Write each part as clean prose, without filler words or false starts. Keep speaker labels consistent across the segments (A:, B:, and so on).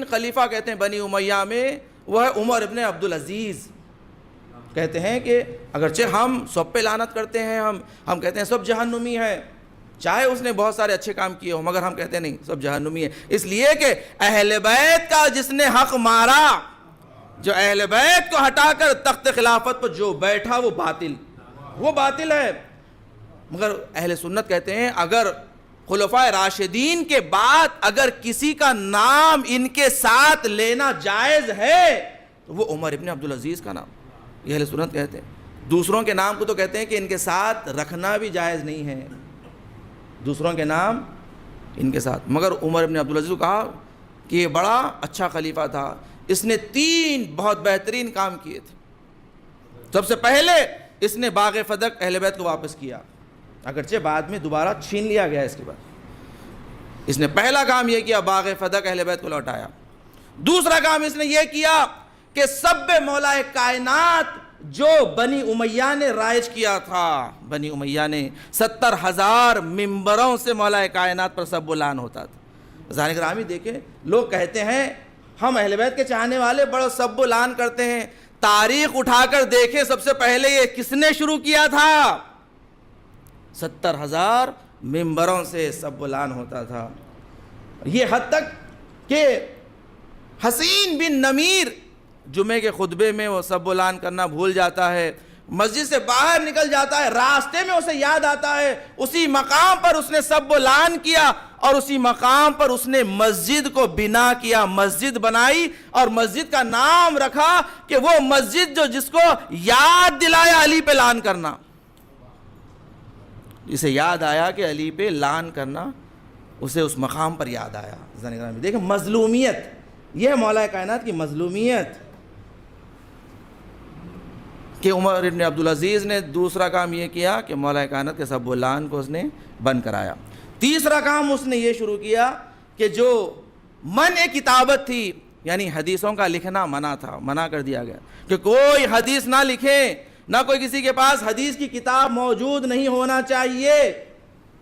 A: خلیفہ کہتے ہیں بنی امیہ میں وہ ہے عمر ابن عبدالعزیز. کہتے ہیں کہ اگرچہ ہم سب پہ لعنت کرتے ہیں, ہم کہتے ہیں سب جہنمی ہے, چاہے اس نے بہت سارے اچھے کام کیے ہو, مگر ہم کہتے ہیں نہیں سب جہنمی ہے, اس لیے کہ اہل بیت کا جس نے حق مارا, جو اہل بیت کو ہٹا کر تخت خلافت پر جو بیٹھا وہ باطل ہے. مگر اہل سنت کہتے ہیں اگر خلفائے راشدین کے بعد اگر کسی کا نام ان کے ساتھ لینا جائز ہے تو وہ عمر ابن عبدالعزیز کا نام, یہ اہل سنت کہتے ہیں. دوسروں کے نام کو تو کہتے ہیں کہ ان کے ساتھ رکھنا بھی جائز نہیں ہے, دوسروں کے نام ان کے ساتھ. مگر عمر ابن عبدالعزیز کو کہا کہ یہ بڑا اچھا خلیفہ تھا, اس نے 3 بہت بہترین کام کیے تھے. سب سے پہلے اس نے باغ فدق اہل بیت کو واپس کیا, اگرچہ بعد میں دوبارہ چھین لیا گیا. اس کے بعد اس نے پہلا کام یہ کیا, باغ فدق اہل بیت کو لوٹایا. دوسرا کام اس نے یہ کیا کہ سب مولا کائنات جو بنی امیہ نے رائج کیا تھا, بنی امیہ نے 70,000 ممبروں سے مولا کائنات پر سب لعن ہوتا تھا. ذہن گرامی دیکھیں, لوگ کہتے ہیں ہم اہل بیت کے چاہنے والے بڑا سب لعن کرتے ہیں. تاریخ اٹھا کر دیکھیں سب سے پہلے یہ کس نے شروع کیا تھا, 70,000 ممبروں سے سب لعن ہوتا تھا. یہ حد تک کہ حسین بن نمیر جمعے کے خطبے میں وہ سب لعن کرنا بھول جاتا ہے, مسجد سے باہر نکل جاتا ہے, راستے میں اسے یاد آتا ہے اسی مقام پر اس نے سب لعن کیا, اور اسی مقام پر اس نے مسجد کو بنا کیا, مسجد بنائی اور مسجد کا نام رکھا کہ وہ مسجد جو جس کو یاد دلایا علی پہ لعن کرنا, اسے یاد آیا کہ علی پہ لعن کرنا, اسے اس مقام پر یاد آیا. دیکھیں مظلومیت, یہ ہے مولا کائنات کی مظلومیت کہ عمر ابن عبدالعزیز نے دوسرا کام یہ کیا کہ مولا کائنات کے سب لعن کو اس نے بند کرایا. تیسرا کام اس نے یہ شروع کیا کہ جو منع کتابت تھی, یعنی حدیثوں کا لکھنا منع تھا, منع کر دیا گیا کہ کوئی حدیث نہ لکھے, نہ کوئی کسی کے پاس حدیث کی کتاب موجود نہیں ہونا چاہیے.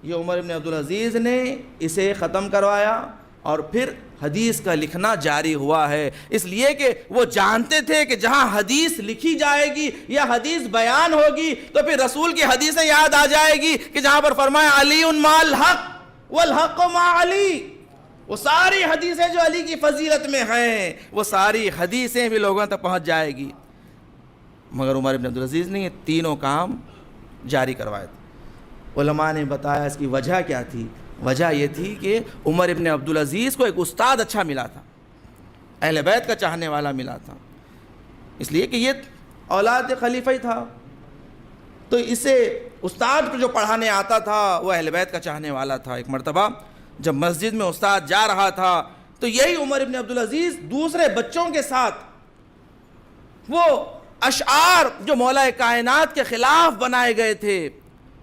A: یہ عمر ابن عبدالعزیز نے اسے ختم کروایا اور پھر حدیث کا لکھنا جاری ہوا ہے, اس لیے کہ وہ جانتے تھے کہ جہاں حدیث لکھی جائے گی یا حدیث بیان ہوگی تو پھر رسول کی حدیثیں یاد آ جائے گی کہ جہاں پر فرمایا علی مع الحق والحق مع علی, وہ ساری حدیثیں جو علی کی فضیلت میں ہیں وہ ساری حدیثیں بھی لوگوں تک پہنچ جائے گی. مگر عمر ابن عبدالعزیز نے یہ تینوں کام جاری کروائے تھے. علماء نے بتایا اس کی وجہ کیا تھی. وجہ یہ تھی کہ عمر ابن عبدالعزیز کو ایک استاد اچھا ملا تھا, اہل بیت کا چاہنے والا ملا تھا, اس لیے کہ یہ اولاد خلیفہ ہی تھا, تو اسے استاد کو جو پڑھانے آتا تھا وہ اہل بیت کا چاہنے والا تھا. ایک مرتبہ جب مسجد میں استاد جا رہا تھا تو یہی عمر ابن عبدالعزیز دوسرے بچوں کے ساتھ وہ اشعار جو مولا کائنات کے خلاف بنائے گئے تھے,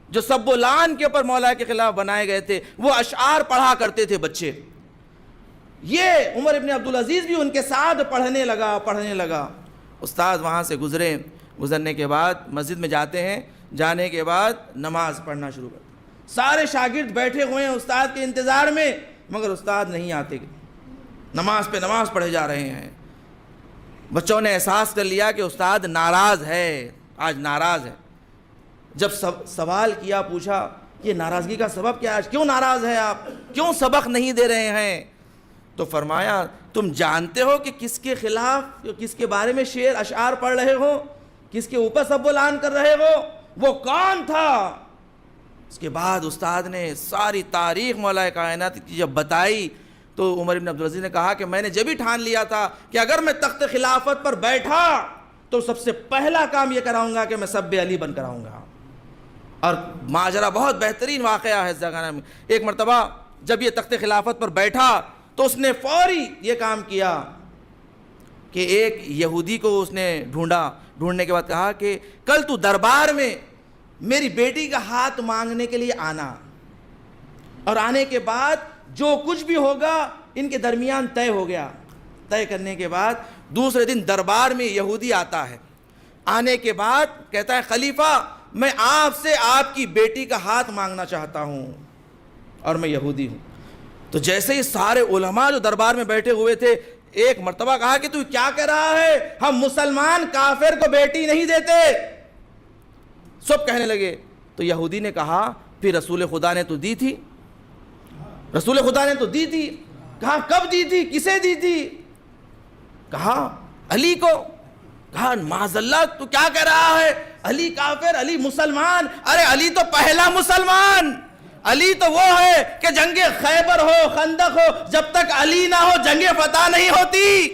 A: جو سب لعن کے اوپر مولا کے خلاف بنائے گئے تھے, وہ اشعار پڑھا کرتے تھے بچے. یہ عمر ابن عبدالعزیز بھی ان کے ساتھ پڑھنے لگا. استاد وہاں سے گزرنے کے بعد مسجد میں جاتے ہیں, جانے کے بعد نماز پڑھنا شروع کرتے ہیں. سارے شاگرد بیٹھے ہوئے ہیں استاد کے انتظار میں, مگر استاد نہیں آتے, نماز پہ نماز پڑھے جا رہے ہیں. بچوں نے احساس کر لیا کہ استاد ناراض ہے, آج ناراض ہے. جب سوال کیا, پوچھا یہ ناراضگی کا سبب کیا, آج کیوں ناراض ہیں آپ, کیوں سبق نہیں دے رہے ہیں؟ تو فرمایا تم جانتے ہو کہ کس کے خلاف, کس کے بارے میں شعر اشعار پڑھ رہے ہو, کس کے اوپر سب لعن کر رہے ہو, وہ کون تھا؟ اس کے بعد استاد نے ساری تاریخ مولا کائنات کی جب بتائی تو عمر بن عبدالعزیز نے کہا کہ میں نے جب ہی ٹھان لیا تھا کہ اگر میں تخت خلافت پر بیٹھا تو سب سے پہلا کام یہ کراؤں گا کہ میں سب علی بن کراؤں گا. اور ماجرا بہت بہترین واقعہ ہے اس زمانے میں. ایک مرتبہ جب یہ تخت خلافت پر بیٹھا تو اس نے فوری یہ کام کیا کہ ایک یہودی کو اس نے ڈھونڈنے کے بعد کہا کہ کل تو دربار میں میری بیٹی کا ہاتھ مانگنے کے لیے آنا, اور آنے کے بعد جو کچھ بھی ہوگا ان کے درمیان طے ہو گیا. طے کرنے کے بعد دوسرے دن دربار میں یہودی آتا ہے, آنے کے بعد کہتا ہے خلیفہ میں آپ سے آپ کی بیٹی کا ہاتھ مانگنا چاہتا ہوں اور میں یہودی ہوں. تو جیسے ہی سارے علماء جو دربار میں بیٹھے ہوئے تھے ایک مرتبہ کہا کہ تو کیا کہہ رہا ہے، ہم مسلمان کافر کو بیٹی نہیں دیتے. سب کہنے لگے. تو یہودی نے کہا پھر رسول خدا نے تو دی تھی، رسول خدا نے تو دی تھی. کہا کب دی تھی، کسے دی تھی؟ کہا علی کو. کہا معاذ اللہ تو کیا کہہ رہا ہے، علی کافر، علی مسلمان؟ ارے علی تو پہلا مسلمان، علی تو وہ ہے کہ جنگ خیبر ہو، خندق ہو، جب تک علی نہ ہو جنگ فتح نہیں ہوتی.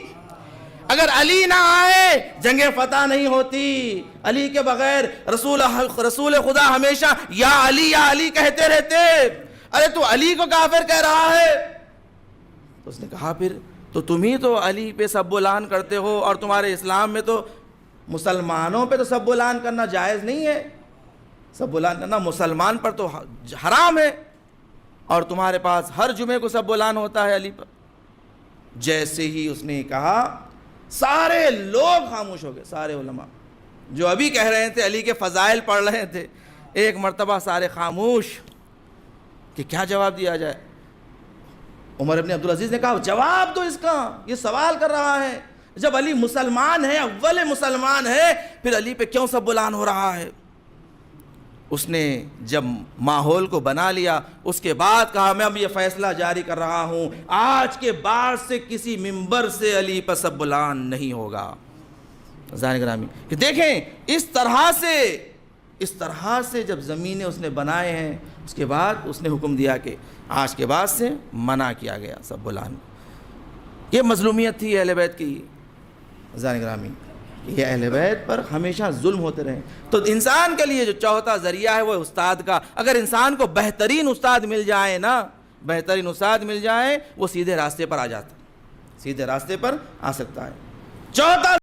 A: اگر علی نہ آئے جنگ فتح نہیں ہوتی. علی کے بغیر رسول خدا ہمیشہ یا علی کہتے رہتے. ارے تو علی کو کافر کہہ رہا ہے. تو اس نے کہا پھر تو تم ہی تو علی پہ سب بلان کرتے ہو، اور تمہارے اسلام میں تو مسلمانوں پہ تو سب بلان کرنا جائز نہیں ہے، سب بلان کرنا مسلمان پر تو حرام ہے، اور تمہارے پاس ہر جمعے کو سب بلان ہوتا ہے علی پر. جیسے ہی اس نے کہا سارے لوگ خاموش ہو گئے، سارے علماء جو ابھی کہہ رہے تھے علی کے فضائل پڑھ رہے تھے، ایک مرتبہ سارے خاموش کہ کیا جواب دیا جائے. عمر ابن عبدالعزیز نے کہا جواب دو اس کا، یہ سوال کر رہا ہے، جب علی مسلمان ہے، اول مسلمان ہے، پھر علی پہ کیوں سب بلان ہو رہا ہے؟ اس نے جب ماحول کو بنا لیا اس کے بعد کہا میں اب یہ فیصلہ جاری کر رہا ہوں، آج کے بعد سے کسی منبر سے علی پر سب بلان نہیں ہوگا. عزیزان گرامی کہ دیکھیں اس طرح سے جب زمینیں اس نے بنائے ہیں، اس کے بعد اس نے حکم دیا کہ آج کے بعد سے منع کیا گیا سب بلان. یہ مظلومیت تھی اہل بیت کی. عزیزان گرامی یہ اہل بیت پر ہمیشہ ظلم ہوتے رہے. تو انسان کے لیے جو چوتھا ذریعہ ہے وہ استاد کا. اگر انسان کو بہترین استاد مل جائے نا، بہترین استاد مل جائے، وہ سیدھے راستے پر آ جاتا، سیدھے راستے پر آ سکتا ہے. چوتھا